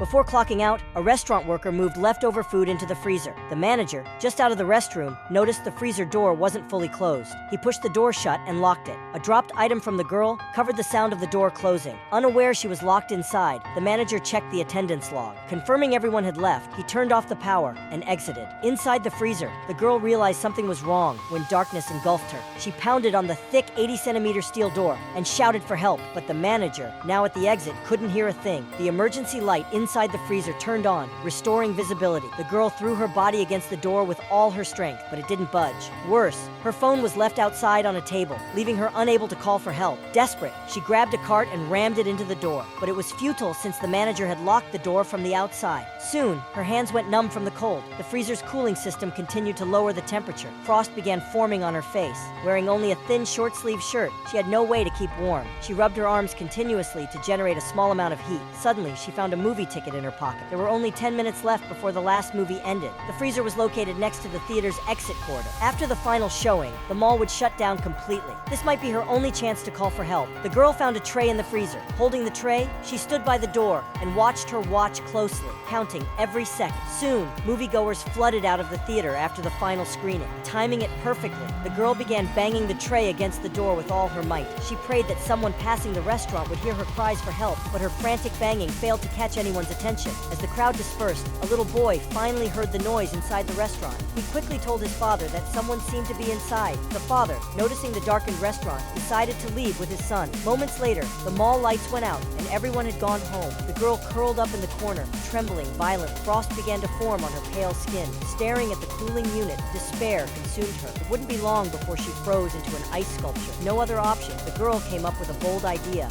Before clocking out, a restaurant worker moved leftover food into the freezer. The manager, just out of the restroom, noticed the freezer door wasn't fully closed. He pushed the door shut and locked it. A dropped item from the girl covered the sound of the door closing. Unaware she was locked inside, the manager checked the attendance log. Confirming everyone had left, he turned off the power and exited. Inside the freezer, the girl realized something was wrong when darkness engulfed her. She pounded on the thick 80-centimeter steel door and shouted for help, but the manager, now at the exit, couldn't hear a thing. The emergency light inside the freezer turned on, restoring visibility. The girl threw her body against the door with all her strength, but it didn't budge. Worse, her phone was left outside on a table, leaving her unable to call for help. Desperate, she grabbed a cart and rammed it into the door, but it was futile since the manager had locked the door from the outside. Soon, her hands went numb from the cold. The freezer's cooling system continued to lower the temperature. Frost began forming on her face. Wearing only a thin short-sleeved shirt, she had no way to keep warm. She rubbed her arms continuously to generate a small amount of heat. Suddenly, she found a movie ticket in her pocket. There were only 10 minutes left before the last movie ended. The freezer was located next to the theater's exit corridor. After the final showing, the mall would shut down completely. This might be her only chance to call for help. The girl found a tray in the freezer. Holding the tray, she stood by the door and watched her watch closely, counting every second. Soon, moviegoers flooded out of the theater after the final screening. Timing it perfectly, the girl began banging the tray against the door with all her might. She prayed that someone passing the restaurant would hear her cries for help, but her frantic banging failed to catch anyone's attention. As the crowd dispersed, a little boy finally heard the noise inside the restaurant. He quickly told his father that someone seemed to be inside. The father, noticing the darkened restaurant, decided to leave with his son. Moments later, the mall lights went out and everyone had gone home. The girl curled up in the corner, trembling violently. Frost began to form on her pale skin. Staring at the cooling unit, despair consumed her. It wouldn't be long before she froze into an ice sculpture. No other option, the girl came up with a bold idea.